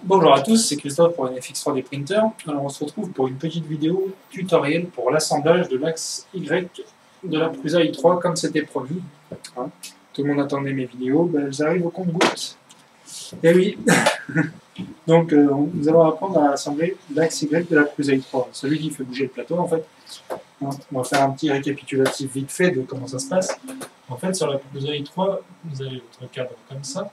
Bonjour à tous, c'est Christophe pour NFX3D Printer. Alors on se retrouve pour une petite vidéo tutoriel pour l'assemblage de l'axe Y de la Prusa i3 comme c'était promis. Hein, tout le monde attendait mes vidéos, ben, elles arrivent au compte-gouttes. Et oui, donc nous allons apprendre à assembler l'axe Y de la Prusa i3, celui qui fait bouger le plateau en fait. Hein, on va faire un petit récapitulatif vite fait de comment ça se passe. En fait, sur la Prusa i3, vous avez votre cadre comme ça.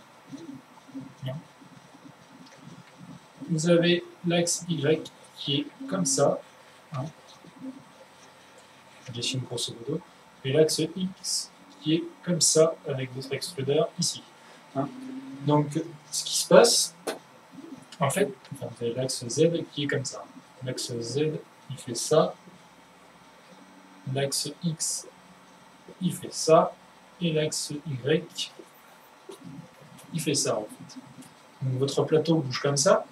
Vous avez l'axe Y qui est comme ça, hein. Je dessine grosso modo, et l'axe X qui est comme ça avec votre extrudeur ici. Hein. Donc, ce qui se passe, en fait, vous avez l'axe Z qui est comme ça. L'axe Z, il fait ça. L'axe X, il fait ça. Et l'axe Y, il fait ça en fait. Donc, votre plateau bouge comme ça.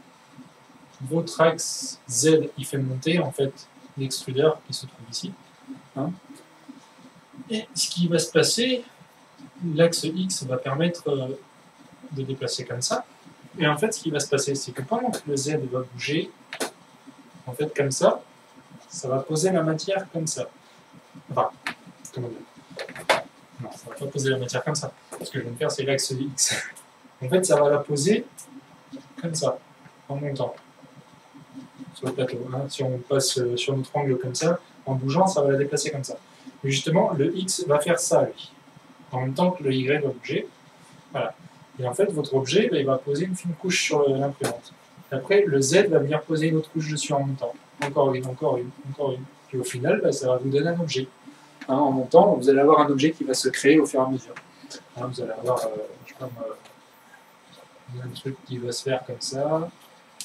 Votre axe Z, il fait monter en fait l'extrudeur qui se trouve ici. Hein. Et ce qui va se passer, l'axe X va permettre de déplacer comme ça. Et en fait, ce qui va se passer, c'est que pendant que le Z va bouger, en fait, comme ça va poser la matière comme ça. Enfin, comment dire? Non, ça va pas poser la matière comme ça. Ce que je vais me faire, c'est l'axe X. En fait, ça va la poser comme ça, en montant. Sur le plateau. Hein. Si on passe sur notre angle comme ça, en bougeant, ça va la déplacer comme ça. Mais justement, le X va faire ça, lui. En même temps que le Y va bouger. Voilà. Et en fait, votre objet, il va poser une fine couche sur l'imprimante. Après, le Z va venir poser une autre couche dessus en montant. Encore une, encore une, encore une. Puis au final, ça va vous donner un objet. Hein, en montant, vous allez avoir un objet qui va se créer au fur et à mesure. Hein, vous allez avoir, un truc qui va se faire comme ça.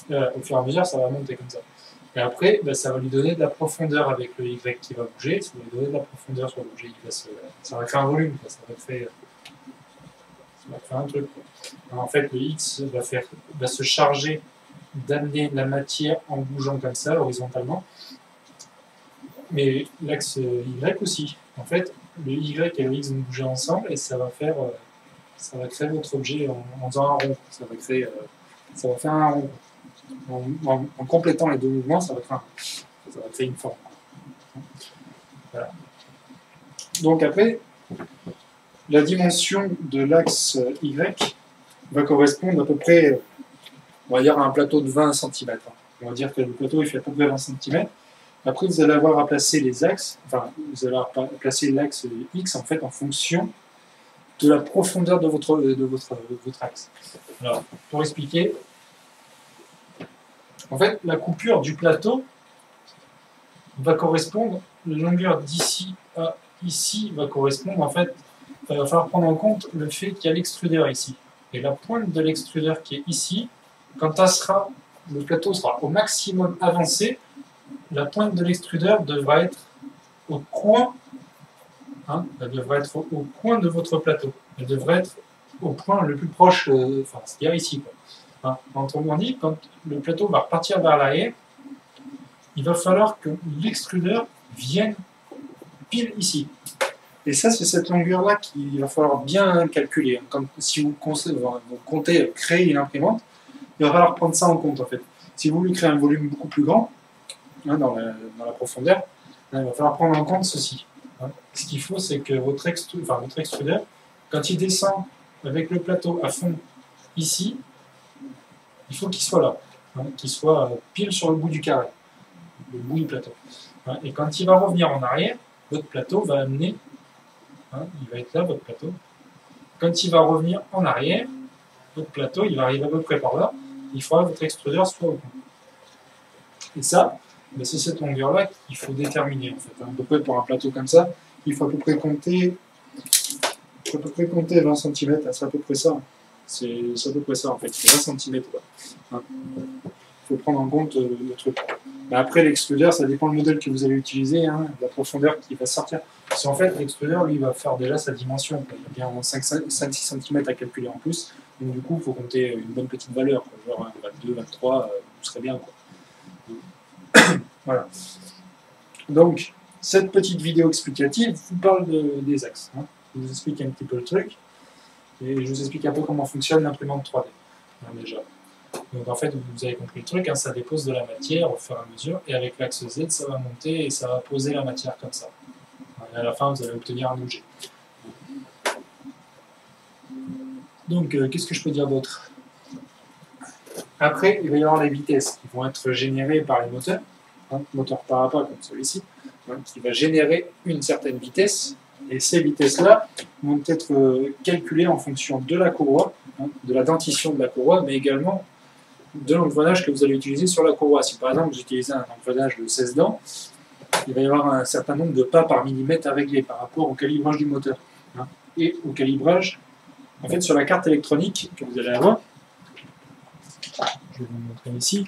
Au fur et à mesure, ça va monter comme ça. Et après, ça va lui donner de la profondeur avec le Y qui va bouger, ça va lui donner de la profondeur sur l'objet qui va se... Ça va créer un volume, quoi. Ça va créer un truc. Alors, en fait, le X va se charger d'amener la matière en bougeant comme ça, horizontalement. Mais l'axe Y aussi. En fait, le Y et le X vont bouger ensemble et ça va créer votre objet en faisant un rond. Ça va faire un rond. En complétant les deux mouvements, ça va créer une forme. Voilà. Donc après, la dimension de l'axe Y va correspondre à peu près, on va dire, à un plateau de 20 cm. On va dire que le plateau il fait à peu près 20 cm. Après, vous allez avoir à placer les axes, enfin, vous allez avoir à placer l'axe X en fait en fonction de la profondeur de votre axe. Alors, pour expliquer, en fait, la coupure du plateau va correspondre, la longueur d'ici à ici va correspondre, en fait, il va falloir prendre en compte le fait qu'il y a l'extrudeur ici. Et la pointe de l'extrudeur qui est ici, quand le plateau sera au maximum avancé, la pointe de l'extrudeur devra être au coin, hein, elle devrait être au coin de votre plateau. Elle devrait être au point le plus proche, c'est-à-dire ici, quoi. Hein, autrement dit, quand le plateau va repartir vers l'arrière, il va falloir que l'extrudeur vienne pile ici. Et ça, c'est cette longueur-là qu'il va falloir bien calculer. Si vous comptez créer une imprimante, il va falloir prendre ça en compte, en fait. Si vous voulez créer un volume beaucoup plus grand, hein, dans la profondeur, hein, il va falloir prendre en compte ceci. Hein. Ce qu'il faut, c'est que votre extrudeur, quand il descend avec le plateau à fond ici, il faut qu'il soit là, hein, qu'il soit pile sur le bout du carré, le bout du plateau. Hein, et quand il va revenir en arrière, votre plateau va amener, hein, il va être là, votre plateau. Quand il va revenir en arrière, votre plateau, il va arriver à peu près par là, il faudra que votre extrudeur soit au bout. Et ça, c'est cette longueur-là qu'il faut déterminer, en fait. Hein. À peu près pour un plateau comme ça, il faut à peu près compter 20 cm, c'est à peu près ça. C'est à peu près ça, en fait. C'est 20 cm. Hein. Il faut prendre en compte le truc. Mais après, l'extrudeur, ça dépend du modèle que vous allez utiliser, hein, de la profondeur qui va sortir. Parce qu'en fait, l'extrudeur, lui, va faire déjà sa dimension. Il y a bien 5-6 cm à calculer en plus. Donc, du coup, il faut compter une bonne petite valeur. Quoi. Genre 22, 23, vous serez bien. Quoi. Voilà. Donc, cette petite vidéo explicative vous parle des axes. Hein. Je vous explique un petit peu le truc. Et je vous explique un peu comment fonctionne l'imprimante 3D. Hein, déjà. Donc en fait, vous avez compris le truc, hein, ça dépose de la matière au fur et à mesure, et avec l'axe Z, ça va monter et ça va poser la matière comme ça. Et à la fin, vous allez obtenir un objet. Donc, qu'est-ce que je peux dire d'autre? Après, il va y avoir les vitesses qui vont être générées par les moteurs, hein, moteur par appât comme celui-ci, hein, qui va générer une certaine vitesse, et ces vitesses-là vont être calculées en fonction de la courroie, hein, de la dentition de la courroie, mais également de l'engrenage que vous allez utiliser sur la courroie. Si par exemple vous utilisez un engrenage de 16 dents, il va y avoir un certain nombre de pas par millimètre à régler par rapport au calibrage du moteur, hein, et au calibrage, en fait, sur la carte électronique que vous allez avoir. Je vais vous montrer ici.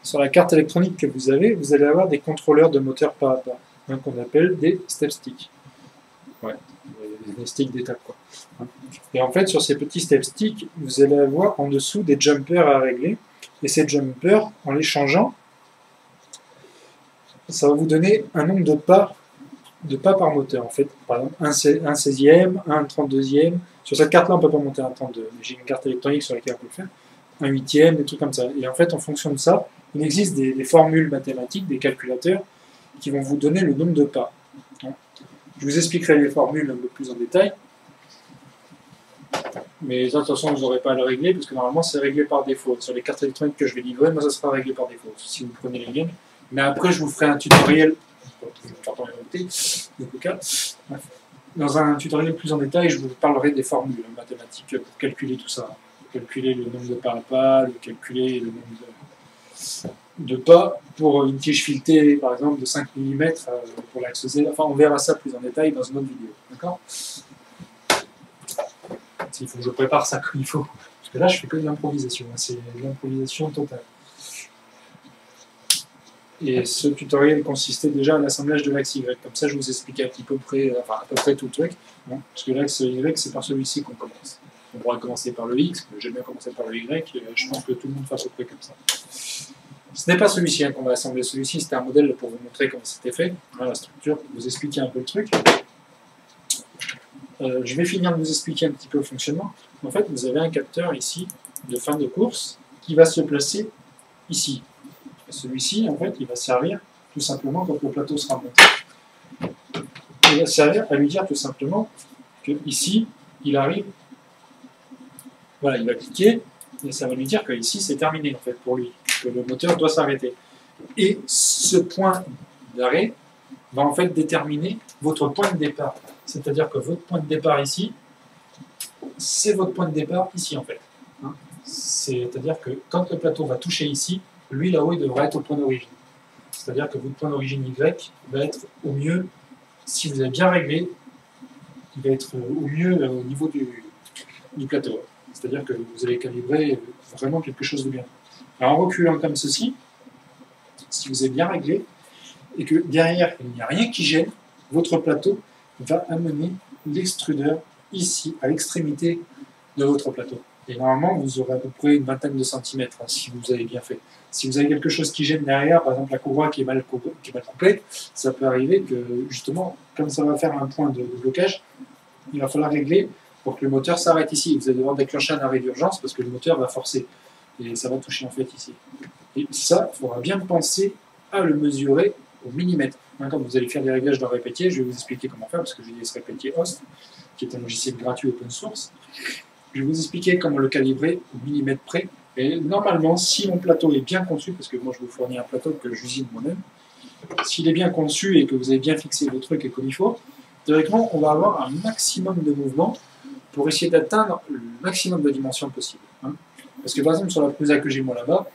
Sur la carte électronique que vous allez avoir des contrôleurs de moteur par appât, hein, qu'on appelle des step sticks. Ouais, des sticks d'étape, quoi. Et en fait, sur ces petits step sticks, vous allez avoir en dessous des jumpers à régler. Et ces jumpers, en les changeant, ça va vous donner un nombre de pas par moteur. En fait, par exemple, un 16e, un 32e. Sur cette carte-là, on ne peut pas monter un 32, mais j'ai une carte électronique sur laquelle on peut le faire. Un 8e, des trucs comme ça. Et en fait, en fonction de ça, il existe des formules mathématiques, des calculateurs, qui vont vous donner le nombre de pas. Je vous expliquerai les formules un peu plus en détail. Mais ça, de toute façon, vous n'aurez pas à le régler, parce que normalement, c'est réglé par défaut. Sur les cartes électroniques que je vais livrer, moi, ça sera réglé par défaut, si vous prenez les liens. Mais après, je vous ferai un tutoriel. Dans un tutoriel plus en détail, je vous parlerai des formules mathématiques pour calculer tout ça. Calculer le nombre de pas à pas, calculer le nombre de pas pour une tige filetée, par exemple, de 5 mm pour l'axe Z. Enfin, on verra ça plus en détail dans une autre vidéo. D'accord? Il faut que je prépare ça comme il faut. Parce que là, je fais que de l'improvisation. C'est de l'improvisation totale. Et ce tutoriel consistait déjà à l'assemblage de l'axe Y. Comme ça, je vous expliquais à peu près tout le truc. Hein, parce que l'axe Y, c'est par celui-ci qu'on commence. On pourra commencer par le X, mais j'aime bien commencer par le Y. Et je pense que tout le monde fait à peu près comme ça. Ce n'est pas celui-ci hein, qu'on va assembler. Celui-ci, c'était un modèle pour vous montrer comment c'était fait. Hein, la structure, pour vous expliquer un peu le truc. Je vais finir de vous expliquer un petit peu le fonctionnement. En fait, vous avez un capteur ici de fin de course qui va se placer ici. Celui-ci, en fait, il va servir tout simplement quand le plateau sera monté. Il va servir à lui dire tout simplement que ici, il arrive. Voilà, il va cliquer et ça va lui dire que ici c'est terminé en fait pour lui, que le moteur doit s'arrêter. Et ce point d'arrêt va en fait déterminer votre point de départ. C'est-à-dire que votre point de départ ici, c'est votre point de départ ici en fait. Hein, c'est-à-dire que quand le plateau va toucher ici, lui là-haut il devra être au point d'origine. C'est-à-dire que votre point d'origine Y va être au mieux, si vous avez bien réglé, il va être au mieux au niveau du plateau. C'est-à-dire que vous allez calibrer vraiment quelque chose de bien. Alors en reculant comme ceci, si vous avez bien réglé, et que derrière il n'y a rien qui gêne, votre plateau va amener l'extrudeur ici, à l'extrémité de votre plateau. Et normalement, vous aurez à peu près une vingtaine de centimètres, hein, si vous avez bien fait. Si vous avez quelque chose qui gêne derrière, par exemple la courroie qui est mal coupée, ça peut arriver que, justement, comme ça va faire un point de blocage, il va falloir régler pour que le moteur s'arrête ici. Vous allez devoir déclencher un arrêt d'urgence parce que le moteur va forcer. Et ça va toucher en fait ici. Et ça, il faudra bien penser à le mesurer au millimètre. Quand vous allez faire des réglages de répétier, je vais vous expliquer comment faire parce que j'ai ce répétier Host, qui est un logiciel gratuit open source. Je vais vous expliquer comment le calibrer au millimètre près. Et normalement, si mon plateau est bien conçu, parce que moi je vous fournis un plateau que j'usine moi-même, s'il est bien conçu et que vous avez bien fixé le truc et comme il faut, théoriquement, on va avoir un maximum de mouvement pour essayer d'atteindre le maximum de dimensions possibles. Hein. Parce que par exemple, sur la Prusa que j'ai moi là-bas,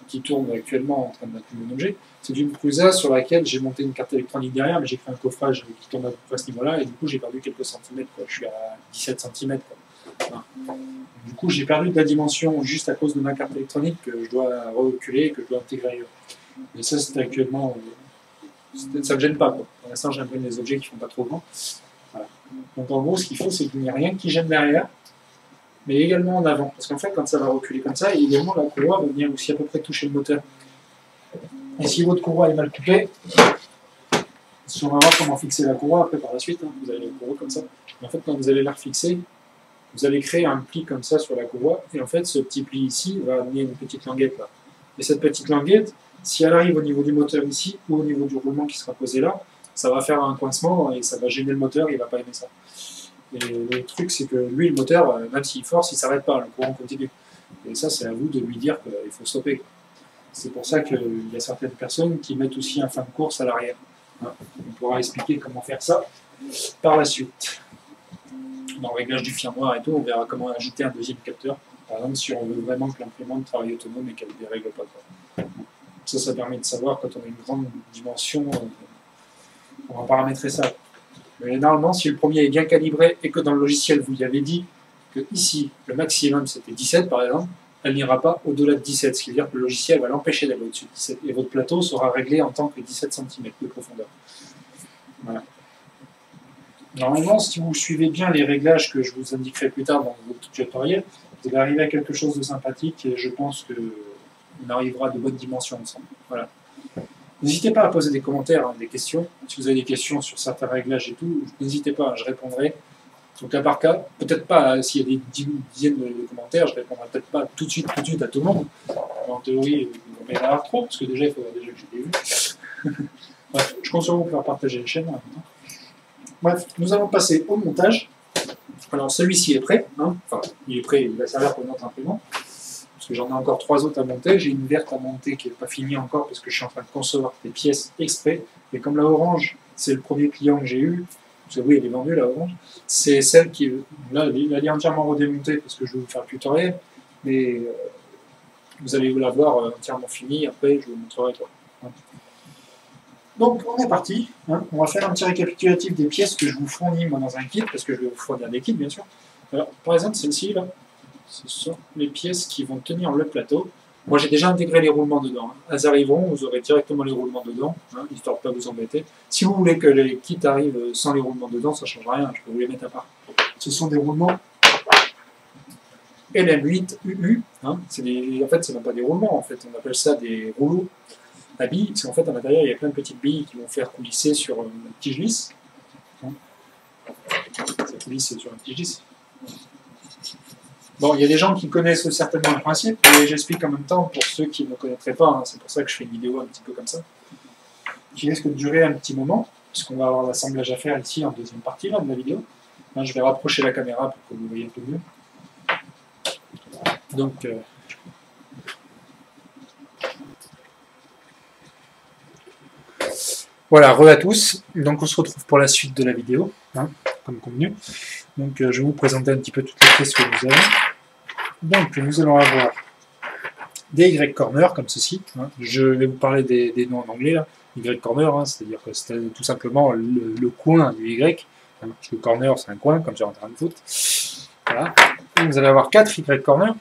qui tourne actuellement en train de mettre mon objet, c'est une Prusa sur laquelle j'ai monté une carte électronique derrière, mais j'ai fait un coffrage qui tourne à peu près à ce niveau-là, et du coup j'ai perdu quelques centimètres, quoi. Je suis à 17 cm. Voilà. Du coup j'ai perdu de la dimension juste à cause de ma carte électronique que je dois reculer, que je dois intégrer ailleurs. Mais ça c'est actuellement, ça ne gêne pas, quoi. Pour l'instant j'imprime des objets qui ne font pas trop grand. Voilà. Donc en gros ce qu'il faut c'est qu'il n'y ait rien qui gêne derrière, mais également en avant. Parce qu'en fait quand ça va reculer comme ça, également la courroie va venir aussi à peu près toucher le moteur. Et si votre courroie est mal coupée, on va voir comment fixer la courroie après par la suite, hein, vous avez la courroie comme ça. Et en fait quand vous allez la refixer, vous allez créer un pli comme ça sur la courroie, et en fait, ce petit pli ici va amener une petite languette là. Et cette petite languette, si elle arrive au niveau du moteur ici, ou au niveau du roulement qui sera posé là, ça va faire un coincement et ça va gêner le moteur, il ne va pas aimer ça. Et le truc, c'est que lui, le moteur, même s'il force, il ne s'arrête pas, le courant continue. Et ça, c'est à vous de lui dire qu'il faut stopper. C'est pour ça qu'il y a certaines personnes qui mettent aussi un fin de course à l'arrière. On pourra expliquer comment faire ça par la suite. Dans le réglage du firmware et tout, on verra comment ajouter un deuxième capteur. Par exemple, si on veut vraiment que l'imprimante travaille autonome et qu'elle ne dérègle pas. Ça permet de savoir quand on a une grande dimension, on va paramétrer ça. Mais normalement, si le premier est bien calibré et que dans le logiciel, vous y avez dit que ici, le maximum c'était 17 par exemple, elle n'ira pas au-delà de 17, ce qui veut dire que le logiciel va l'empêcher d'aller au-dessus de 17. Et votre plateau sera réglé en tant que 17 cm de profondeur. Voilà. Normalement, si vous suivez bien les réglages que je vous indiquerai plus tard dans votre tutoriel, vous allez arriver à quelque chose de sympathique et je pense qu'on arrivera à de bonnes dimensions ensemble. Voilà. N'hésitez pas à poser des commentaires, des questions. Si vous avez des questions sur certains réglages et tout, n'hésitez pas, je répondrai. Au cas par cas, peut-être pas s'il y a des dizaines de commentaires, je répondrai peut-être pas tout de suite à tout le monde. En théorie, vous m'en avoir trop, parce que déjà, il faudra déjà que j'ai des vues. Bref, je compte sur vous pour faire partager la chaîne. Bref, nous allons passer au montage. Alors, celui-ci est prêt. Enfin, il est prêt, il va servir pour notre imprimante. Parce que j'en ai encore 3 autres à monter. J'ai une verte à monter qui n'est pas finie encore parce que je suis en train de concevoir des pièces exprès. Et comme la orange, c'est le premier client que j'ai eu, parce que oui, elle est vendue la orange, c'est celle qui, là, elle est entièrement redémontée parce que je vais vous faire le tutoriel, mais vous allez la voir entièrement finie, après je vous montrerai quoi. Donc on est parti, on va faire un petit récapitulatif des pièces que je vous fournis moi dans un kit, parce que je vais vous fournir des kits bien sûr. Alors, par exemple celle-ci là, ce sont les pièces qui vont tenir le plateau. Moi j'ai déjà intégré les roulements dedans. Elles arriveront, vous aurez directement les roulements dedans, histoire de ne pas vous embêter. Si vous voulez que les kits arrivent sans les roulements dedans, ça ne change rien, je peux vous les mettre à part. Ce sont des roulements LM8 UU. En fait, ce n'est pas des roulements, en fait. On appelle ça des rouleaux à billes, parce qu'en fait, à l'intérieur, il y a plein de petites billes qui vont faire coulisser sur une tige lisse. Ça coulisse sur une tige lisse. Bon, il y a des gens qui connaissent certainement le principe, mais j'explique en même temps pour ceux qui ne connaîtraient pas. C'est pour ça que je fais une vidéo un petit peu comme ça, qui risque de durer un petit moment, puisqu'on va avoir l'assemblage à faire ici en deuxième partie là, de la vidéo. Là, je vais rapprocher la caméra pour que vous voyez un peu mieux. Donc, voilà, re à tous. Donc, on se retrouve pour la suite de la vidéo, comme convenu. Donc, je vais vous présenter un petit peu toutes les pièces que nous avons. Donc, nous allons avoir des Y-corners, comme ceci. Je vais vous parler des noms en anglais, là. Y-corner, c'est-à-dire que c'est tout simplement le coin du Y. Parce que corner, c'est un coin, comme sur un terrain de foot. Voilà. Et vous allez avoir 4 Y-corners.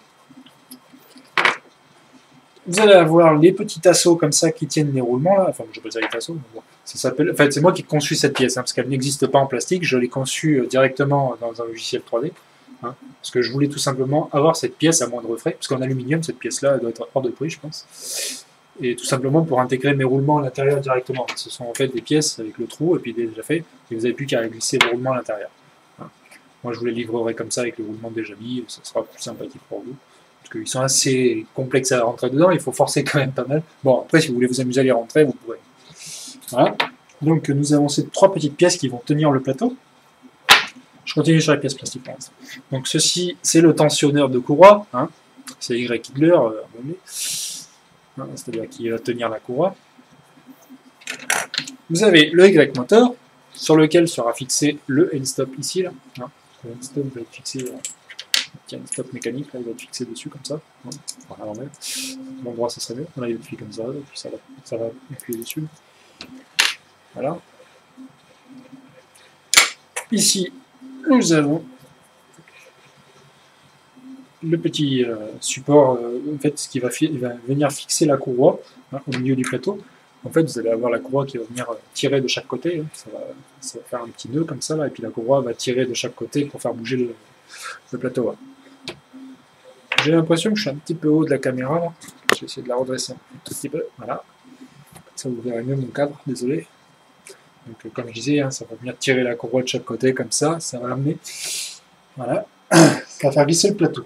Vous allez avoir les petits tasseaux comme ça qui tiennent les roulements, là. Enfin, je peux dire les tasseaux, mais bon. Ça s'appelle... Enfin, c'est moi qui ai conçu cette pièce, parce qu'elle n'existe pas en plastique. Je l'ai conçue directement dans un logiciel 3D. Parce que je voulais tout simplement avoir cette pièce à moindre frais, parce qu'en aluminium, cette pièce-là, elle doit être hors de prix, je pense. Et tout simplement pour intégrer mes roulements à l'intérieur directement. Ce sont en fait des pièces avec le trou, et puis déjà fait, et vous n'avez plus qu'à glisser le roulement à l'intérieur. Moi, je vous les livrerai comme ça, avec le roulement déjà mis, ça sera plus sympathique pour vous. Parce qu'ils sont assez complexes à rentrer dedans, il faut forcer quand même pas mal. Bon, après, si vous voulez vous amuser à les rentrer, vous pourrez. Voilà. Donc, nous avons ces 3 petites pièces qui vont tenir le plateau. Je continue sur les pièces plastiques pour l'instant. Donc ceci, c'est le tensionneur de courroie. C'est Y Hitler, c'est-à-dire qui va tenir la courroie. Vous avez le Y moteur, sur lequel sera fixé le end-stop ici. Là. Le end-stop va être fixé, tiens, end-stop mécanique, là, il va être fixé dessus comme ça. Voilà, l'endroit, ça serait mieux. Là, il va être fixé comme ça, et puis ça va appuyer dessus. Voilà. Ici, nous avons le petit support, en fait, ce qui va venir fixer la courroie au milieu du plateau. En fait, vous allez avoir la courroie qui va venir tirer de chaque côté. Ça va faire un petit nœud comme ça, là, et puis la courroie va tirer de chaque côté pour faire bouger le plateau. J'ai l'impression que je suis un petit peu haut de la caméra. Là. Je vais essayer de la redresser un tout petit peu. Voilà. Ça, vous verrez mieux mon cadre, désolé. Donc, comme je disais, ça va venir tirer la courroie de chaque côté, comme ça va amener. Voilà. Ça va faire glisser le plateau.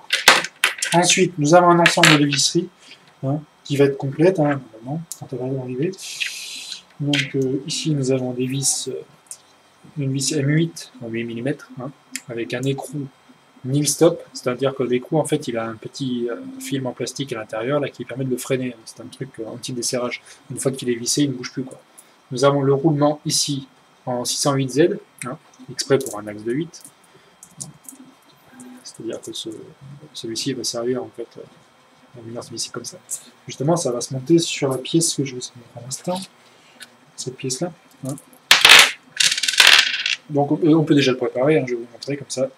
Ensuite, nous avons un ensemble de visseries qui va être complète, normalement, quand elle va arriver. Donc ici, nous avons des vis, une vis M8 en 8 mm, avec un écrou nil stop, c'est-à-dire que l'écrou, en fait, il a un petit film en plastique à l'intérieur là qui permet de le freiner. C'est un truc anti-desserrage. Une fois qu'il est vissé, il ne bouge plus, quoi. Nous avons le roulement ici en 608Z, exprès pour un axe de 8. C'est-à-dire que celui-ci va servir en fait à venir se visser comme ça. Justement, ça va se monter sur la pièce que je vais vous montrer à l'instant. Cette pièce-là. Donc on peut déjà le préparer, je vais vous montrer comme ça.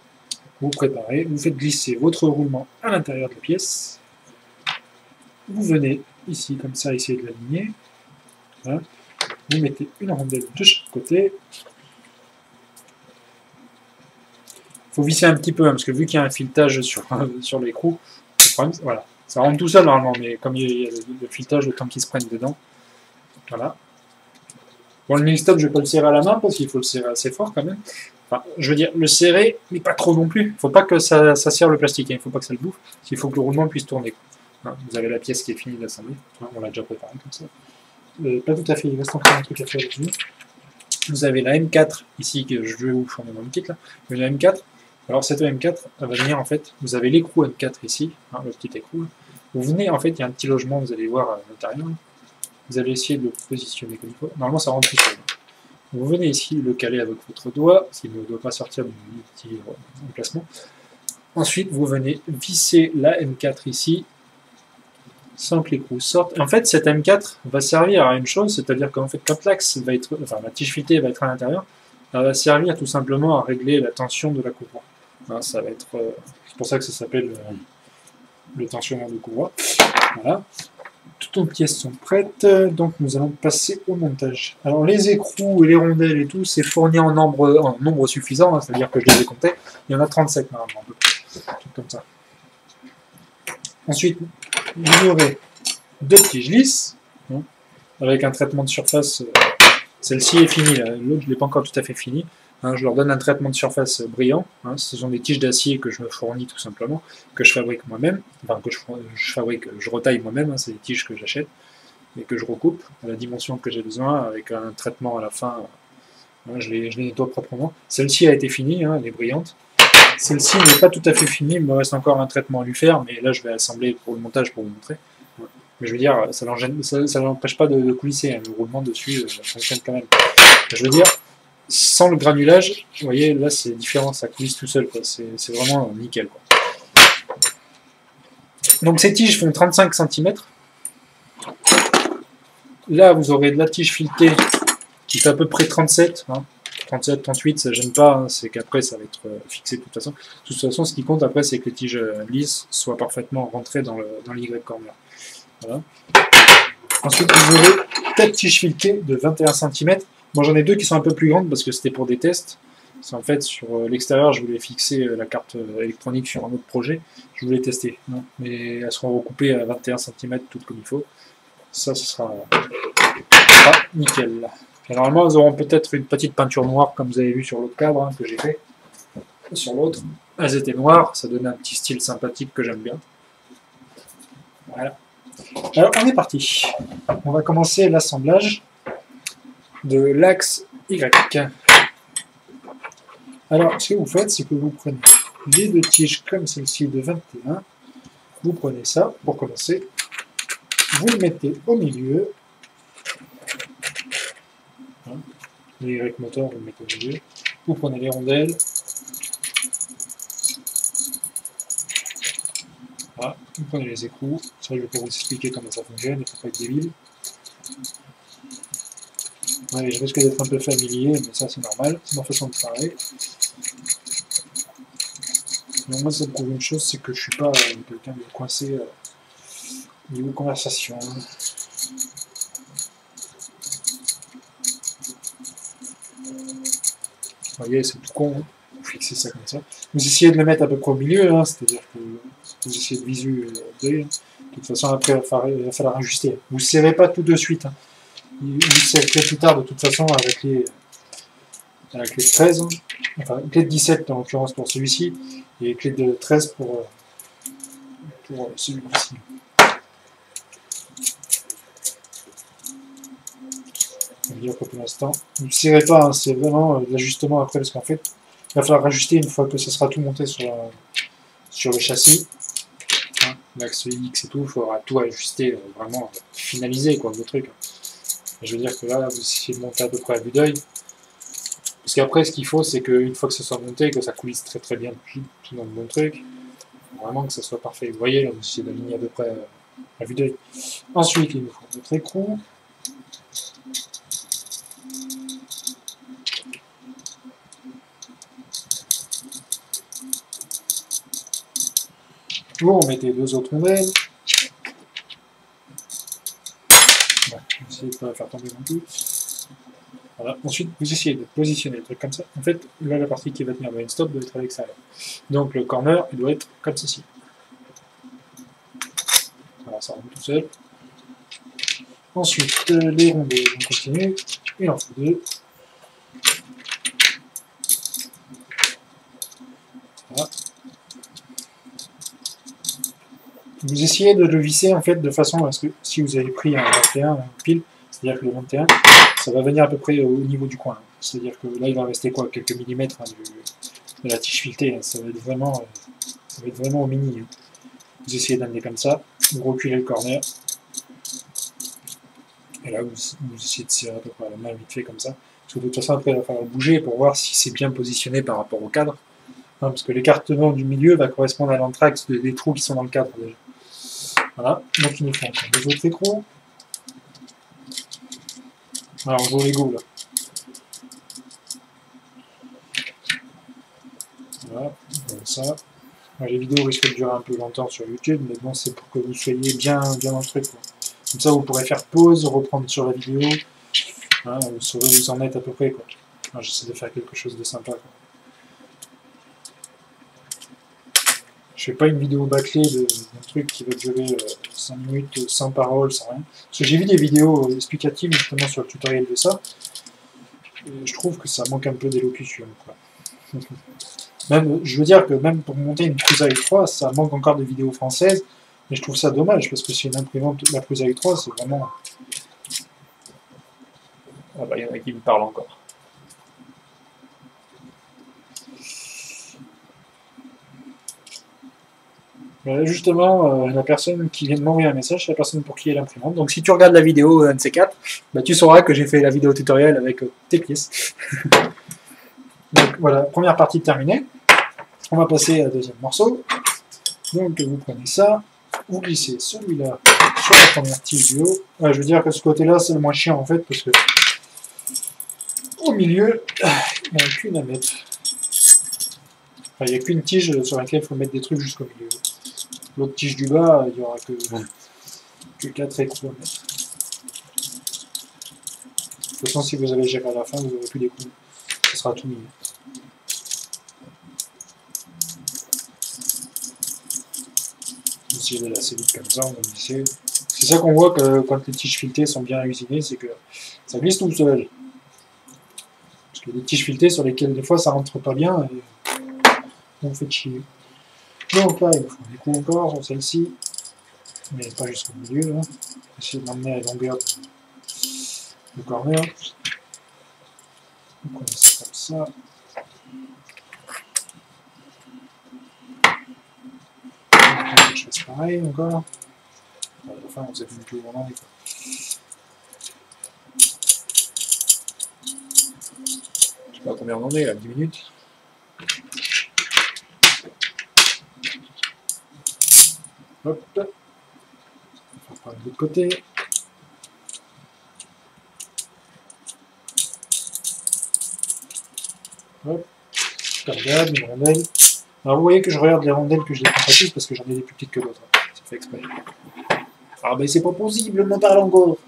Vous préparez, vous faites glisser votre roulement à l'intérieur de la pièce. Vous venez ici, comme ça, essayer de l'aligner. Vous mettez une rondelle de chaque côté. Il faut visser un petit peu, parce que vu qu'il y a un filetage sur l'écrou, voilà, ça rentre tout seul normalement, mais comme il y a le filetage, le temps qu'il se prenne dedans. Voilà. Bon, le nil-stop, je ne vais pas le serrer à la main, parce qu'il faut le serrer assez fort quand même. Enfin, je veux dire, le serrer, mais pas trop non plus. Il ne faut pas que ça serre le plastique, il ne faut pas que ça le bouffe, il faut que le roulement puisse tourner. Vous avez la pièce qui est finie d'assembler, on l'a déjà préparée comme ça. Pas tout à fait, il reste encore un truc à faire dessus. Vous avez la M4 ici, que je vais vous fournir dans le kit là. Vous avez la M4. Alors cette M4, elle va venir en fait, vous avez l'écrou M4 ici, le petit écrou. Vous venez en fait, il y a un petit logement, vous allez voir à l'intérieur. Vous allez essayer de le positionner comme il faut. Normalement ça rentre tout seul. Vous venez ici le caler avec votre doigt, s'il ne doit pas sortir du petit emplacement. Ensuite vous venez visser la M4 ici, sans que l'écrou sorte. En fait cette M4 va servir à une chose, c'est-à-dire qu'en fait quand l'axe va être, enfin la tige filetée va être à l'intérieur, elle va servir tout simplement à régler la tension de la courroie. Ça va être, c'est pour ça que ça s'appelle le tensionneur de courroie. Voilà. Toutes nos pièces sont prêtes, donc nous allons passer au montage. Alors les écrous et les rondelles et tout, c'est fourni en nombre suffisant, c'est-à-dire que je les ai comptés. Il y en a 37 normalement, un peu plus, comme ça. Ensuite, vous aurez deux tiges lisses, avec un traitement de surface. Celle-ci est finie, l'autre je ne l'ai pas encore tout à fait fini. Je leur donne un traitement de surface brillant. Ce sont des tiges d'acier que je me fournis tout simplement, que je fabrique moi-même, enfin que je retaille moi-même, c'est des tiges que j'achète et que je recoupe à la dimension que j'ai besoin avec un traitement à la fin. Je les nettoie proprement. Celle-ci a été finie, elle est brillante. Celle-ci n'est pas tout à fait finie, il me reste encore un traitement à lui faire, mais là je vais assembler pour le montage pour vous montrer. Mais je veux dire, ça n'empêche pas de coulisser, le roulement dessus fonctionne quand même. Je veux dire, sans le granulage, vous voyez, là c'est différent, ça coulisse tout seul, c'est vraiment nickel. Quoi. Donc ces tiges font 35 cm. Là vous aurez de la tige filetée qui fait à peu près 37, 37, 38, ça gêne pas, c'est qu'après ça va être fixé de toute façon. De toute façon, ce qui compte après, c'est que les tiges lisses soient parfaitement rentrées dans l'Y-corner. Voilà. Ensuite, vous aurez 4 tiges filetées de 21 cm. Moi, j'en ai deux qui sont un peu plus grandes parce que c'était pour des tests. En fait, sur l'extérieur, je voulais fixer la carte électronique sur un autre projet. Je voulais tester. Mais elles seront recoupées à 21 cm, toutes comme il faut. Ça, ce sera nickel. Et normalement, elles auront peut-être une petite peinture noire, comme vous avez vu sur l'autre cadre que j'ai fait. Sur l'autre, elles étaient noires. Ça donnait un petit style sympathique que j'aime bien. Voilà. Alors, on est parti. On va commencer l'assemblage de l'axe Y. Alors, ce que vous faites, c'est que vous prenez les deux tiges comme celle-ci de 21. Vous prenez ça pour commencer. Vous le mettez au milieu. Les Y moteurs, vous le mettez au milieu. Vous prenez les rondelles. Voilà. Vous prenez les écrous. Ça, je vais vous expliquer comment ça fonctionne. Il ne faut pas être débile. Ouais, je risque d'être un peu familier, mais ça c'est normal, c'est ma façon de parler. Mais moi ça me prouve une chose, c'est que je suis pas quelqu'un de coincé niveau conversation. Vous voyez, c'est tout con, vous fixez ça comme ça. Vous essayez de le mettre à peu près au milieu, c'est-à-dire que vous essayez de visu d'œil. De toute façon, après il va falloir ajuster. Vous ne serrez pas tout de suite. Vous serrez plus tard de toute façon avec la clé de 13, enfin clé de 17 en l'occurrence pour celui-ci, et clé de 13 pour celui-ci. On va dire que pour l'instant, ne serrez pas, hein, c'est vraiment l'ajustement après, parce qu'en fait, il va falloir rajuster une fois que ça sera tout monté sur le châssis. Hein, l'axe X et tout, il faudra tout ajuster, vraiment finaliser quoi, le truc. Je veux dire que là, vous essayez de monter à peu près à vue d'œil. Parce qu'après, ce qu'il faut, c'est qu'une fois que ça soit monté, que ça coulisse très très bien tout dans le bon truc, vraiment que ça soit parfait. Vous voyez, là, vous essayez d'aligner à peu près à vue d'œil. Ensuite, il nous faut notre écrou. Vous remettez deux autres rondelles. Bon, essayez de ne pas faire tomber non plus. Voilà. Ensuite, vous essayez de positionner le truc comme ça. En fait, là, la partie qui va tenir le end stop doit être à l'extérieur. Donc, le corner, il doit être comme ceci. Voilà, ça rentre tout seul. Ensuite, les rondelles, on continue. Il en faut deux. Voilà. Vous essayez de le visser en fait de façon à ce que si vous avez pris un 21 pile, c'est-à-dire que le 21, ça va venir à peu près au niveau du coin. C'est-à-dire que là, il va rester quoi, quelques millimètres de la tige filetée. Ça va être vraiment au mini. Hein. Vous essayez d'amener comme ça, vous reculez le corner. Et là, vous essayez de serrer à peu près la main vite fait comme ça. Parce que de toute façon, après, il va falloir bouger pour voir si c'est bien positionné par rapport au cadre. Hein, parce que l'écartement du milieu va correspondre à l'anthrax des trous qui sont dans le cadre déjà. Voilà, donc il nous faut encore deux autres écrous. Alors, on joue au Lego là. Voilà, comme ça. Alors, les vidéos risquent de durer un peu longtemps sur YouTube, mais bon, c'est pour que vous soyez bien dans le truc. Quoi. Comme ça, vous pourrez faire pause, reprendre sur la vidéo. Hein, vous saurez où vous en êtes à peu près. J'essaie de faire quelque chose de sympa. Quoi. Je fais pas une vidéo bâclée d'un truc qui va durer 5 minutes sans parole, sans rien. Parce que j'ai vu des vidéos explicatives justement sur le tutoriel de ça. Et je trouve que ça manque un peu d'élocution. Même, je veux dire que même pour monter une Prusa U3, ça manque encore de vidéos françaises. Mais je trouve ça dommage parce que c'est une imprimante, la Prusa U3, c'est vraiment. Ah bah, il y en a qui me parlent encore. Justement, la personne qui vient de m'envoyer un message, c'est la personne pour qui est l'imprimante. Donc si tu regardes la vidéo un de ces quatre, bah, tu sauras que j'ai fait la vidéo tutoriel avec tes pièces. Donc voilà, première partie terminée. On va passer à deuxième morceau. Donc vous prenez ça, vous glissez celui-là sur la première tige du haut. Je veux dire que ce côté-là, c'est le moins chiant en fait, parce que au milieu, il n'y a qu'une à mettre. Enfin, il n'y a qu'une tige sur laquelle il faut mettre des trucs jusqu'au milieu. L'autre tige du bas, il n'y aura que 4 écrous à mettre. De toute façon, si vous avez géré à la fin, vous n'aurez plus d'écrous. Ce sera tout mignon. Essayez de lasser vite comme ça, on va glisser. C'est ça qu'on voit que quand les tiges filetées sont bien usinées, c'est que ça glisse tout seul. Parce qu'il y a des tiges filetées sur lesquelles des fois ça rentre pas bien et on fait chier. Donc là, il nous faut des coups encore sur celle-ci, mais pas jusqu'au milieu. Là. Essayer de l'emmener à la longueur du corner. Donc on met ça comme ça. Je fasse pareil encore. Enfin, vous avez une plus grande envie. Je sais pas combien on en est là, 10 minutes. Hop. On va faire de l'autre côté. Hop. Je regarde une rondelle. Alors vous voyez que je regarde les rondelles que je décompactise parce que j'en ai des plus petites que d'autres. Ça fait exprès. Ah ben c'est pas possible, on m'en parle encore.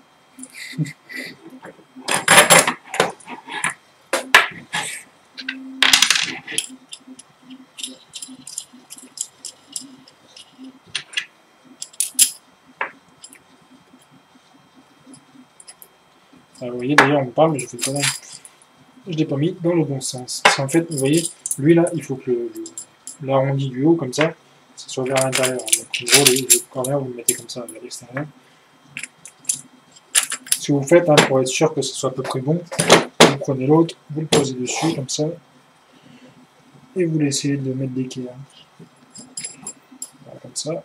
Alors, vous voyez d'ailleurs on me parle mais je fais quand même. je ne l'ai pas mis dans le bon sens. Parce qu'en fait, vous voyez, lui là, il faut que l'arrondi du haut, comme ça soit vers l'intérieur. Donc en gros, le corner, vous le mettez comme ça vers l'extérieur. Ce que vous faites, hein, pour être sûr que ce soit à peu près bon, vous prenez l'autre, vous le posez dessus, comme ça, et vous laissez de mettre d'équerre. Voilà, comme ça.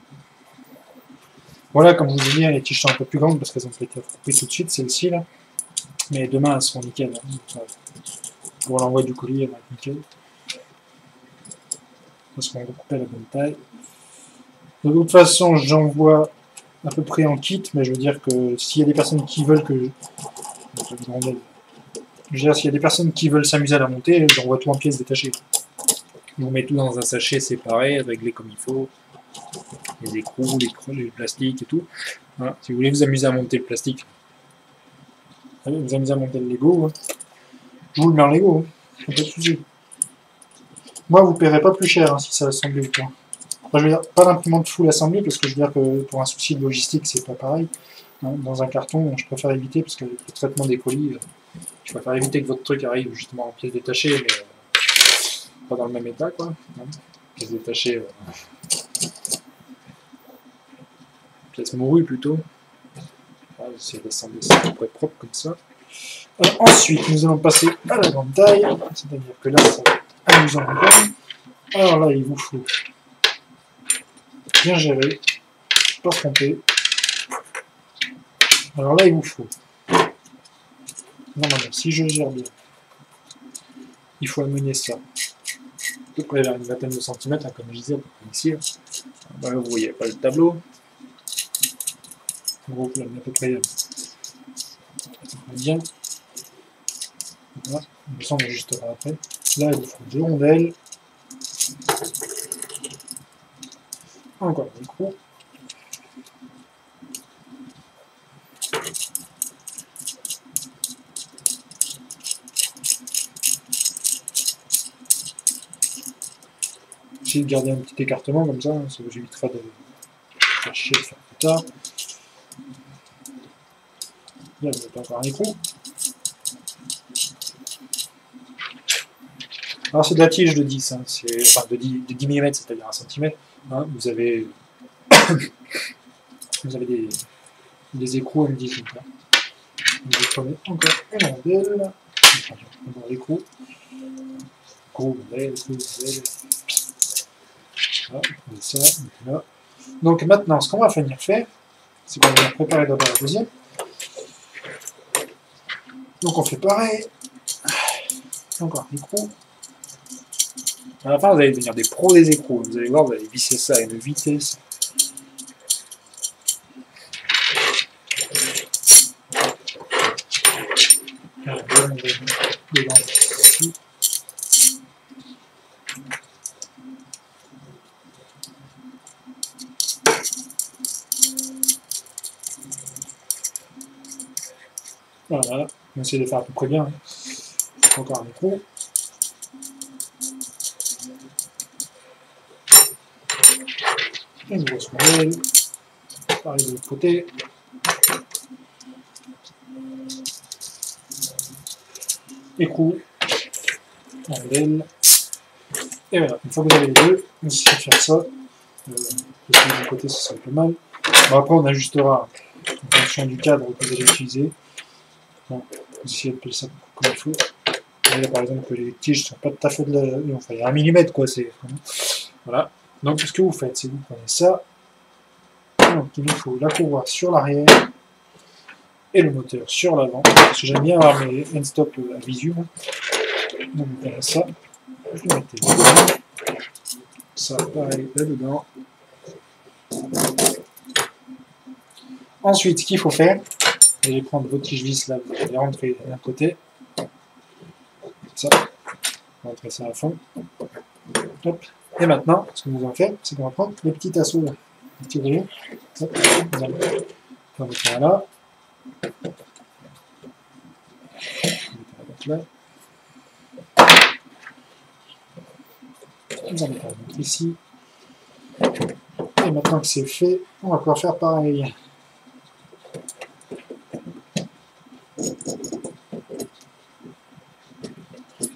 Voilà, comme je vous ai dit, les tiges sont un peu plus grandes parce qu'elles ont été repris tout de suite, celles-ci là. Mais demain, elles seront nickel. Hein. Pour l'envoi du colis, elles vont être nickel. Elles seront recoupées à la bonne taille. De toute façon, j'envoie à peu près en kit, mais je veux dire que s'il y a des personnes qui veulent que je veux dire, s'il y a des personnes qui veulent s'amuser à la monter, j'envoie tout en pièces détachées. On met tout dans un sachet séparé, réglé comme il faut. Les écrous, les plastiques et tout. Voilà. Si vous voulez vous amuser à monter le plastique, vous amuser à monter le Lego, hein. Je vous le mets en Lego, hein. Pas de souci. Moi, vous ne paierez pas plus cher hein, si ça assemblé ou pas. Enfin, je veux dire, pas l'imprimante full assemblée, parce que je veux dire que pour un souci de logistique, c'est pas pareil. Hein, dans un carton, je préfère éviter, parce que le traitement des colis, je préfère éviter que votre truc arrive justement en pièces détachées, mais pas dans le même état, quoi. Hein. Pièces détachées, pièces mourues plutôt. Voilà, j'essaie d'assembler ça à peu près propre comme ça. Ensuite, nous allons passer à la grande taille, c'est-à-dire que là, ça va être amusant encore. Alors là, il vous faut bien gérer, pas se tromper. Alors là, il vous faut, normalement, si je gère bien, il faut amener ça, à peu près vers une vingtaine de centimètres, hein, comme je disais, ici. Là, vous voyez pas le tableau. En gros, là, à peu près bien. Voilà, ça on ajustera après. Là, il vous faut 2 rondelles. Encore un micro. Essayez de garder un petit écartement comme ça vous évitera de faire chier de faire plus tard. Là, vous avez encore un écrou. Alors c'est de la tige de 10, hein, enfin de 10 mm, c'est-à-dire 1 cm. Hein, vous avez des écrous M18. Hein. Vous prenez encore une rondelle. Encore l'écrou. Gros rondelle, gros rondelle. Voilà, vous prenez ça, là. Donc maintenant, ce qu'on va venir faire, c'est qu'on va préparer d'abord la deuxième. Donc on fait pareil. Encore un écrou. À la fin, vous allez devenir des pros des écrous. Vous allez voir, vous allez visser ça à une vitesse. Voilà, on va essayer de faire à peu près bien. Encore un écrou. Une grosse rondelle. Pareil de l'autre côté. Écrou. Rondelle. Et voilà, une fois que vous avez les deux, vous essayez de faire ça. De côté, ce serait pas mal. Bon, après, on ajustera en fonction du cadre que vous allez utiliser. Bon, vous essayez de peser ça comme il faut. Là, par exemple, que les tiges ne sont pas tout à fait de la... Enfin, il y a 1 mm, quoi. Voilà. Donc, ce que vous faites, c'est que vous prenez ça. Donc, il nous faut la courroie sur l'arrière et le moteur sur l'avant. Parce que j'aime bien avoir mes end-stop à visu. Donc, vous prenez ça. Vous le mettez dedans. Ça, pareil, là-dedans. Ensuite, ce qu'il faut faire, vous allez prendre vos tiges vis là, vous allez rentrer d'un côté. Ça. Rentrer ça à fond. Hop. Et maintenant, ce que nous allons faire, c'est qu'on va prendre les petits tasseaux là. Les petits rayons. Hop. Vous allez mettre là. Là. Vous allez mettre ici. Et maintenant que c'est fait, on va pouvoir faire pareil.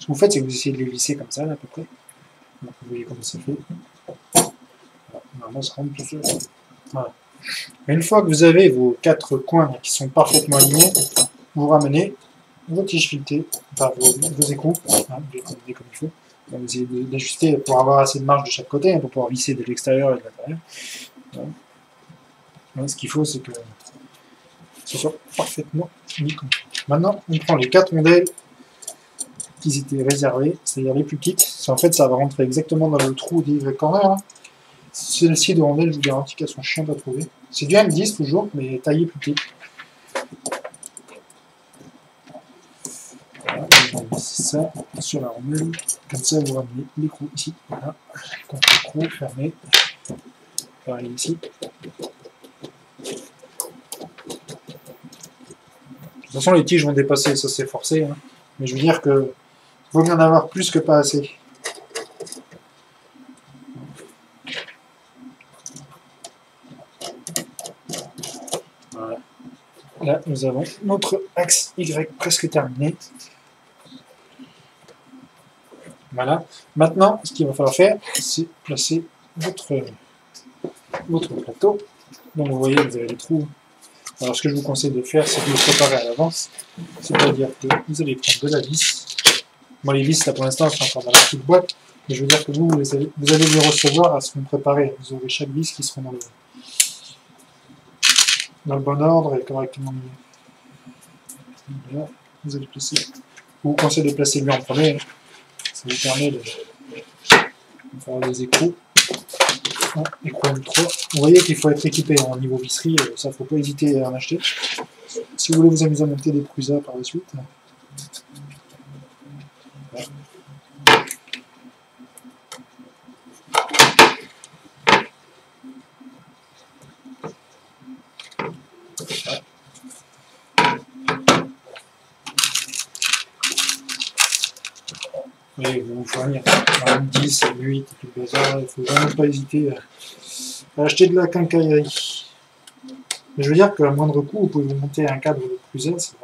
Ce que vous faites, c'est que vous essayez de les visser comme ça, là, à peu près. Donc, vous voyez comment ça fait. Voilà. Normalement, ça rentre tout seul. Voilà. Et une fois que vous avez vos 4 coins qui sont parfaitement alignés, vous ramenez vos tiges filetées, enfin vos écrous, hein, vous les prenez comme il faut. Vous essayez d'ajuster pour avoir assez de marge de chaque côté, hein, pour pouvoir visser de l'extérieur et de l'intérieur. Voilà. Voilà, ce qu'il faut, c'est que ce soit parfaitement mis comme ça. Maintenant, on prend les 4 rondelles qui étaient réservées, c'est-à-dire les plus petites. En fait, ça va rentrer exactement dans le trou des Y corner. Hein. Celle-ci de rondelles, je vous garantis qu'elles sont chiantes à trouver. C'est du M10 toujours, mais taillé plus petit. Voilà, on ça sur la rondelle. Comme ça, vous ramenez l'écrou ici. Voilà, contre l'écrou, fermé. Pareil ici. De toute façon, les tiges vont dépasser, ça c'est forcé. Hein. Mais je veux dire que vaut mieux en avoir plus que pas assez. Voilà. Là, nous avons notre axe Y presque terminé. Voilà. Maintenant, ce qu'il va falloir faire, c'est placer votre plateau. Donc vous voyez, vous avez les trous. Alors ce que je vous conseille de faire, c'est de le préparer à l'avance. C'est-à-dire que vous allez prendre de la vis. Moi les vis, là pour l'instant, c'est encore dans la petite boîte. Mais je veux dire que vous allez les recevoir, elles seront préparées. Vous aurez chaque vis qui seront dans le bon ordre et correctement mis. Là, vous allez placer. Je vous conseille de placer lui en premier. Ça vous permet de faire des écrous. Écrou M3. Vous voyez qu'il faut être équipé en niveau visserie, ça faut pas hésiter à en acheter. Si vous voulez vous amuser à monter des Prusa par la suite. Voilà. Oui, vous vous fournir M10, M8 et tout le bazar, il ne faut vraiment pas hésiter à acheter de la quincaillerie. Mais je veux dire qu'à moindre coût, vous pouvez vous monter un cadre de Prusa, c'est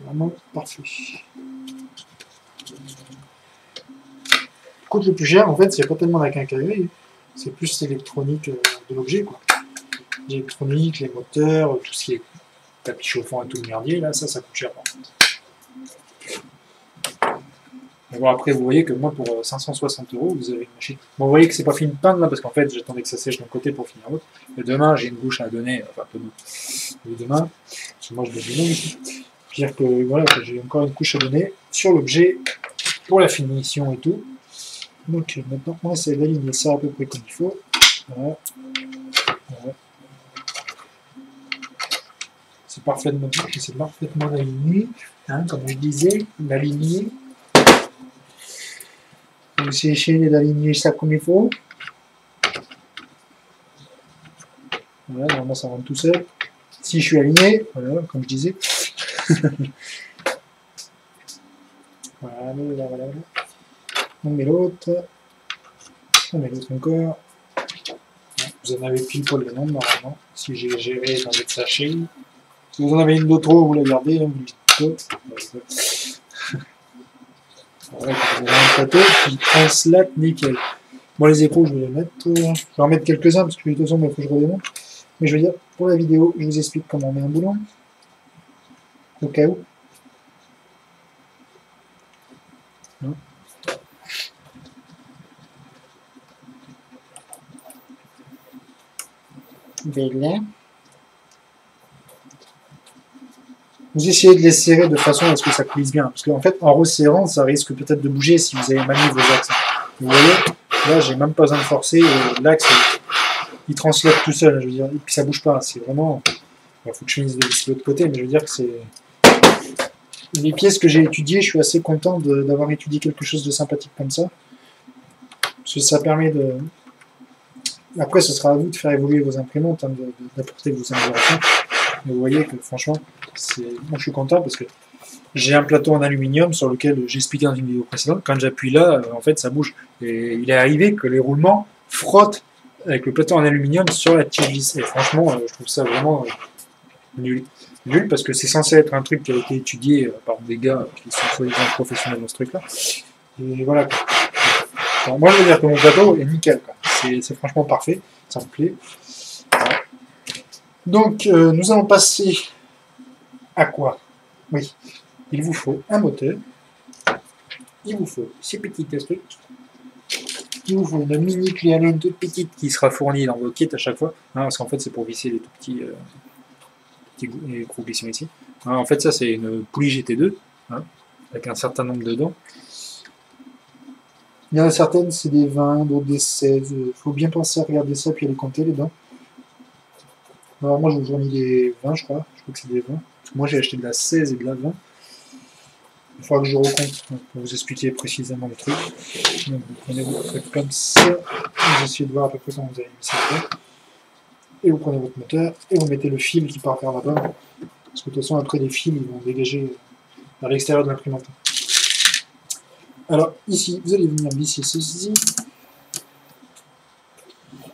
vraiment parfait. Le coût le plus cher, en fait, c'est pas tellement la quincaillerie, c'est plus l'électronique de l'objet, quoi. L'électronique, les moteurs, tout ce qui est tapis chauffant et tout le merdier, là, ça coûte cher. Bon, après, vous voyez que moi, pour 560 €, vous avez une machine. Bon, vous voyez que c'est pas fini de peindre là, parce qu'en fait, j'attendais que ça sèche d'un côté pour finir l'autre. Et demain, j'ai une bouche à donner, enfin, demain, parce que moi, je dois donner ici. C'est-à-dire que voilà, j'ai encore une couche à donner sur l'objet pour la finition et tout. Donc, maintenant, on essaie d'aligner ça à peu près comme il faut. Voilà. Voilà. C'est parfaitement aligné, hein, comme je disais, l'aligner. Vous essayez d'aligner ça comme il faut. Voilà, normalement ça rentre tout seul. Si je suis aligné, voilà, comme je disais. Voilà. On met l'autre. On met l'autre encore. Vous en avez pile poil le nombre normalement. Si j'ai géré dans votre sachet. Si vous en avez une de trop, vous la gardez. Hein, vous dites voilà, vous avez un plateau qui translate nickel. Bon, les écrous, je vais les mettre. Je vais en mettre quelques-uns parce que de toute façon, il faut que je redémonte. Mais je veux dire, pour la vidéo, je vous explique comment on met un boulon. Au cas où. Non. Voilà. Vous essayez de les serrer de façon à ce que ça coulisse bien. Parce qu'en fait, en resserrant, ça risque peut-être de bouger si vous avez manié vos axes. Vous voyez, là, j'ai même pas besoin de forcer. L'axe, il translate tout seul. Je veux dire, et puis ça bouge pas. C'est vraiment. Il faut que je finisse de visser de l'autre côté, mais je veux dire que c'est. Les pièces que j'ai étudiées, je suis assez content d'avoir étudié quelque chose de sympathique comme ça. Parce que ça permet de. Après, ce sera à vous de faire évoluer vos imprimantes, hein, d'apporter vos améliorations. Mais vous voyez que franchement, moi je suis content parce que j'ai un plateau en aluminium sur lequel j'ai expliqué dans une vidéo précédente. Quand j'appuie là, en fait, ça bouge. Et il est arrivé que les roulements frottent avec le plateau en aluminium sur la tige lisse. Et franchement, je trouve ça vraiment Nul. Nul parce que c'est censé être un truc qui a été étudié par des gars qui sont soi-disant professionnels dans ce truc-là. Et voilà. Alors, moi, je veux dire que mon plateau est nickel. C'est franchement parfait. Ça me plaît. Voilà. Donc, nous allons passer à quoi? Oui. Il vous faut un moteur. Il vous faut ces petits trucs. Il vous faut une mini clé Allen toute petite qui sera fournie dans vos kits à chaque fois. Hein, parce qu'en fait, c'est pour visser les tout petits, gros qui sont ici. Hein, en fait, ça, c'est une poulie GT2 hein, avec un certain nombre de dents. Il y en a certaines, c'est des 20, d'autres des 16. Il faut bien penser à regarder ça puis à les compter, les dents. Alors, moi, je vous fournis des 20, je crois. Je crois que c'est des 20. Parce que moi, j'ai acheté de la 16 et de la 20. Il faudra que je recompte pour vous expliquer précisément le truc. Donc, vous prenez votre truc comme ça. Vous essayez de voir à peu près comment vous allez mettre ça. Et vous prenez votre moteur et vous mettez le fil qui part vers là-bas. Parce que de toute façon, après, les fils ils vont dégager à l'extérieur de l'imprimante. Alors, ici, vous allez venir visser ceci.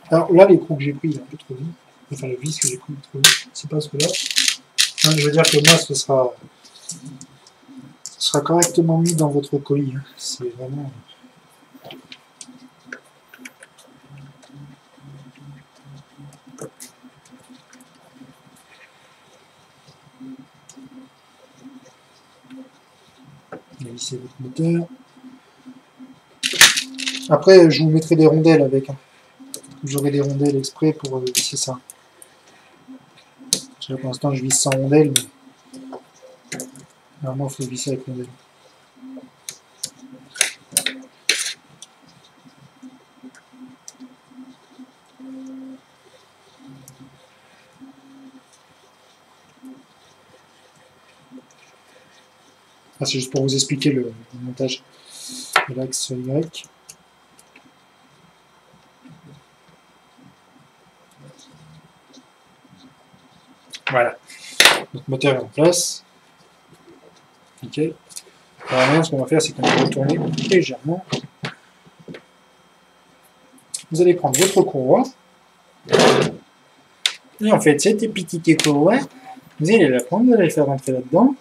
Alors là, l'écrou que j'ai pris, il est un peu trop vite. Enfin, le vis que j'ai pris est trop vite. C'est pas ce que là. Hein, je veux dire que moi, ce sera correctement mis dans votre colis. Hein. C'est vraiment... Visser votre moteur. Après, je vous mettrai des rondelles avec. Hein. J'aurai des rondelles exprès pour visser ça. Pour l'instant, je visse sans rondelles, mais normalement, il faut visser avec rondelles. Ah, c'est juste pour vous expliquer le montage de l'axe Y. Voilà. Notre moteur est en place. Nickel. Alors maintenant, ce qu'on va faire, c'est qu'on va retourner légèrement. Vous allez prendre votre courroie. Et en fait, cette petite courroie, vous allez la prendre, vous allez la faire rentrer là-dedans.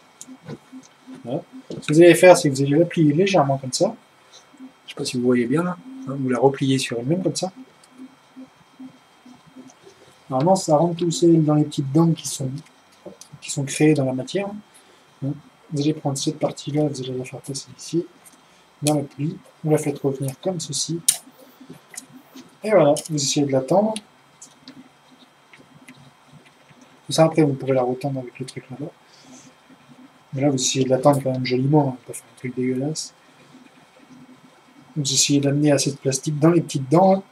Voilà. Ce que vous allez faire, c'est que vous allez la plier légèrement comme ça. Je ne sais pas si vous voyez bien là. Vous la repliez sur elle-même comme ça. Normalement, ça rentre tout seul dans les petites dents qui sont créées dans la matière. Vous allez prendre cette partie-là, vous allez la faire passer ici, dans la plie. Vous la faites revenir comme ceci. Et voilà, vous essayez de la tendre. Ça, après, vous pourrez la retendre avec le truc là-bas. Mais là, vous essayez de la tendre quand même joliment, hein, pas faire un truc dégueulasse. Vous essayez d'amener assez de plastique dans les petites dents.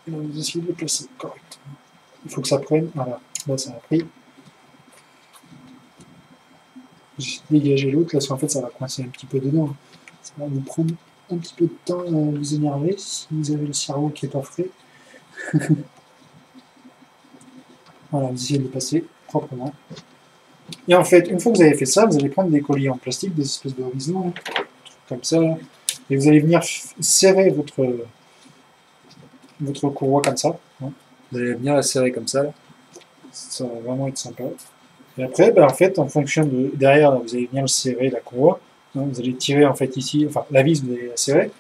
Et là, vous essayez de le placer correctement. Il faut que ça prenne. Voilà, là, ça a pris. Vous essayez de dégager l'autre, là, parce qu'en fait, ça va coincer un petit peu dedans. Ça va vous prendre un petit peu de temps à vous énerver si vous avez le cerveau qui n'est pas frais. Voilà, vous essayez de le passer proprement. Et en fait, une fois que vous avez fait ça, vous allez prendre des colliers en plastique, des espèces d'horizons, comme ça, et vous allez venir serrer votre courroie comme ça. Hein. Vous allez bien la serrer comme ça. Ça va vraiment être sympa. Et après, ben, en fait, en fonction de derrière, là, vous allez venir serrer la courroie. Hein, vous allez tirer en fait ici, enfin la vis, vous allez la serrer.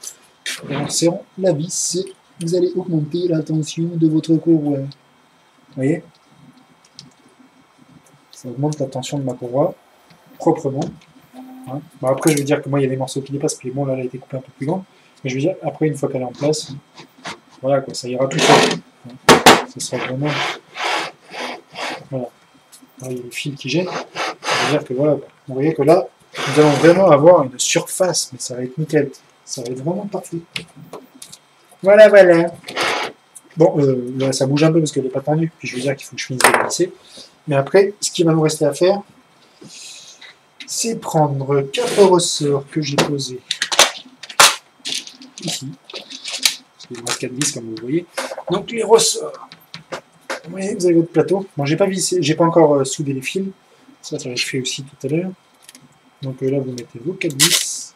Et en serrant la vis, vous allez augmenter la tension de votre courroie. Vous voyez? Ça augmente la tension de ma courroie proprement. Hein. Bon, après, je veux dire que moi, il y a des morceaux qui dépassent, puis bon, là, elle a été coupée un peu plus grande. Mais je veux dire, après, une fois qu'elle est en place, voilà, quoi, ça ira tout seul. Hein. Ça sera vraiment... Voilà. Là, il y a le fil qui gêne. Ça veut dire que voilà, quoi. Vous voyez que là, nous allons vraiment avoir une surface, mais ça va être nickel. Ça va être vraiment parfait. Voilà, voilà. Bon, là, ça bouge un peu parce qu'elle n'est pas tendue. Puis je veux dire qu'il faut que je finisse de la lisser. Mais après, ce qui va nous rester à faire, c'est prendre 4 ressorts que j'ai posés ici. Parce qu'il me reste 4 vis, comme vous voyez. Donc les ressorts. Vous voyez, vous avez votre plateau. Bon, j'ai pas vissé, j'ai pas encore soudé les fils. Ça je fais aussi tout à l'heure. Donc là, vous mettez vos 4 vis.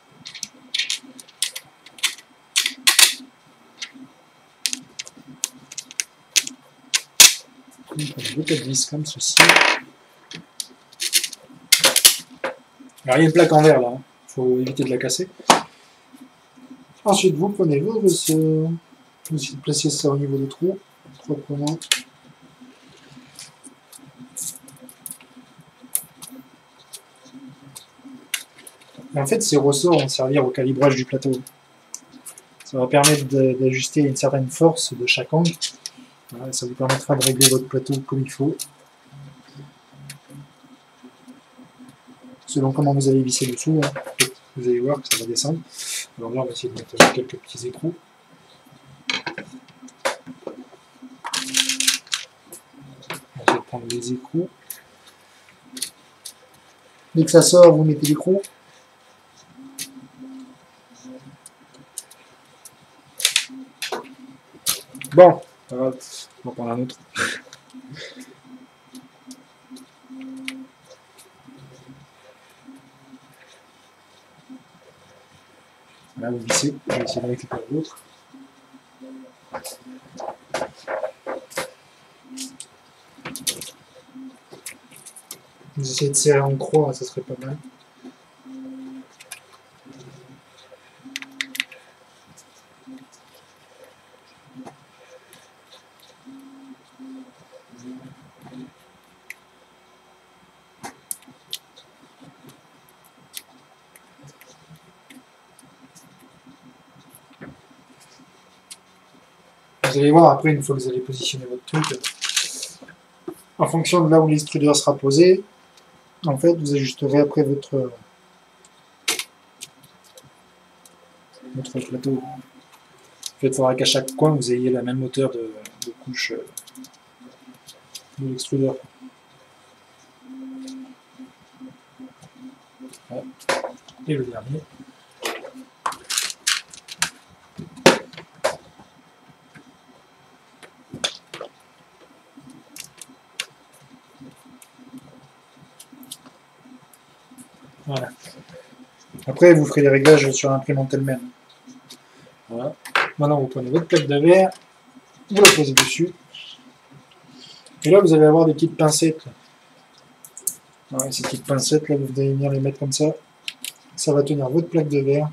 Vous prenez deux plaques de vis comme ceci. Alors il y a une plaque en verre là, il faut éviter de la casser. Ensuite vous prenez vos ressorts, vous placez ça au niveau des trous, proprement. Et en fait ces ressorts vont servir au calibrage du plateau. Ça va permettre d'ajuster une certaine force de chaque angle. Voilà, ça vous permettra de régler votre plateau comme il faut. Selon comment vous allez visser dessous, hein, vous allez voir que ça va descendre. Alors là, on va essayer de mettre quelques petits écrous. On va prendre les écrous. Dès que ça sort, vous mettez l'écrou. Bon, on va prendre un autre. Là, vous vissez, je vais essayer de récupérer l'autre. Vous essayez de serrer en croix, ça serait pas mal. Vous allez voir après, une fois que vous allez positionner votre truc, en fonction de là où l'extrudeur sera posé, en fait, vous ajusterez après votre plateau. En fait, il faudra qu'à chaque coin, vous ayez la même hauteur de couche de l'extrudeur. Voilà. Et le dernier. Voilà. Après, vous ferez les réglages sur l'imprimante elle-même. Voilà. Maintenant, vous prenez votre plaque de verre, vous la posez dessus. Et là, vous allez avoir des petites pincettes. Voilà, ces petites pincettes, là, vous allez venir les mettre comme ça. Ça va tenir votre plaque de verre.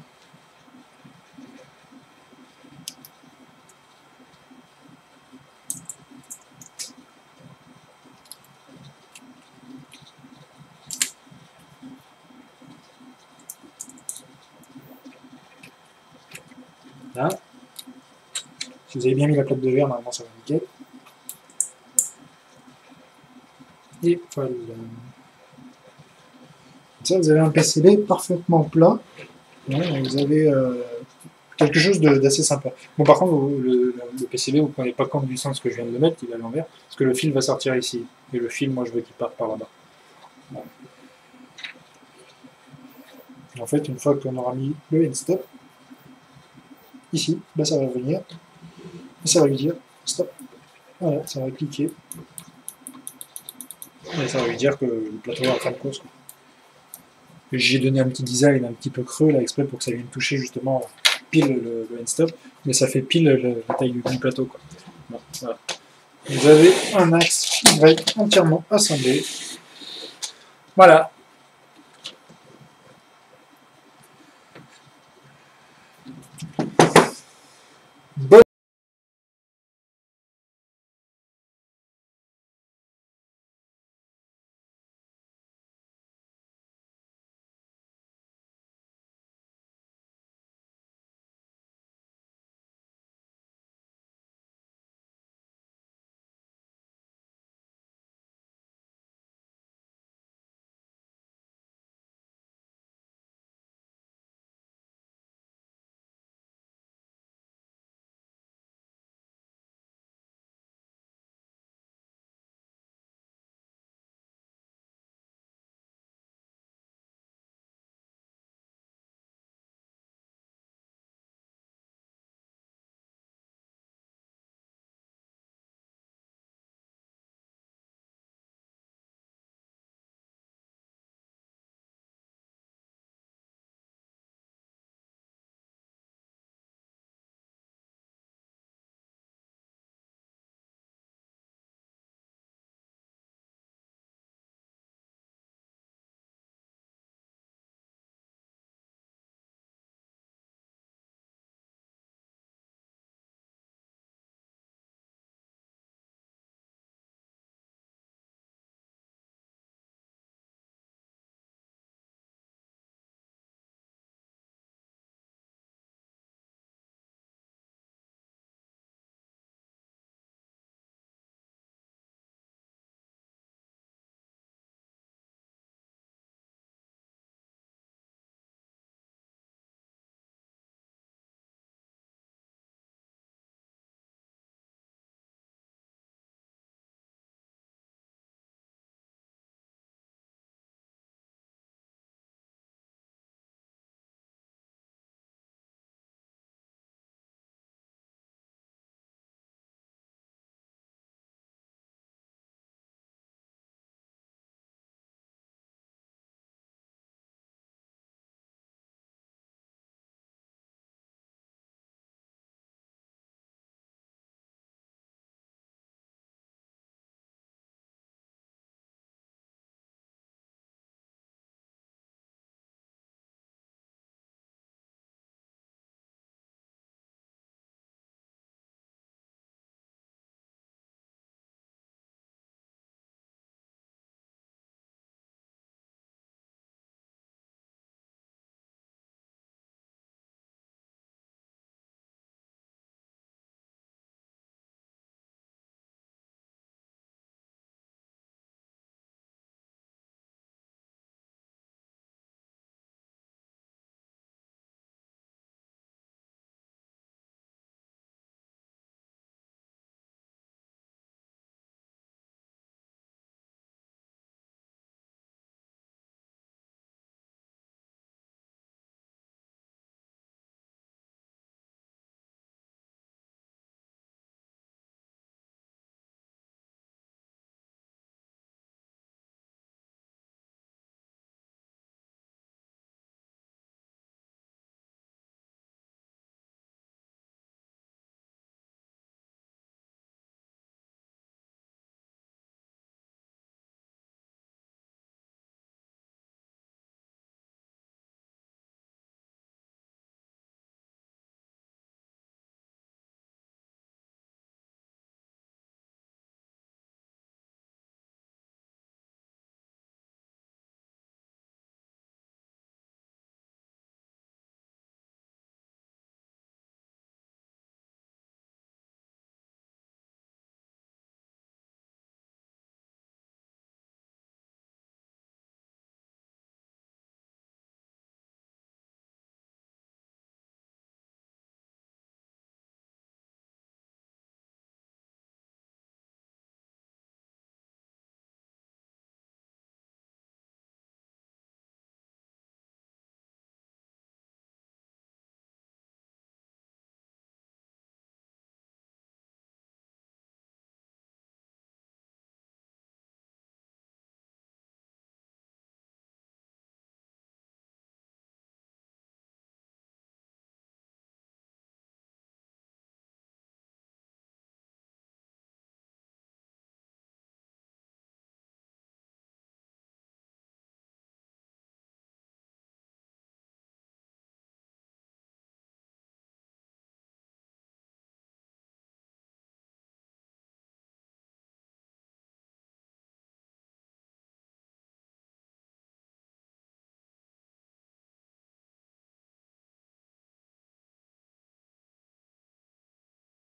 Là. Si vous avez bien mis la plaque de verre, normalement ça va nickel. Et voilà. Ça, vous avez un PCB parfaitement plat. Ouais, vous avez quelque chose d'assez sympa. Bon, par contre, le PCB, vous ne prenez pas compte du sens que je viens de le mettre, il est à l'envers, parce que le fil va sortir ici. Et le fil, moi, je veux qu'il parte par là-bas. Bon. En fait, une fois qu'on aura mis le end stop, ici, bah, ça va venir, et ça va lui dire stop. Voilà, ça va cliquer. Et ça va lui dire que le plateau est en fin de course. J'ai donné un petit design un petit peu creux là exprès pour que ça vienne toucher justement pile le end stop, mais ça fait pile la taille du plateau, quoi. Bon, voilà. Vous avez un axe Y entièrement assemblé. Voilà.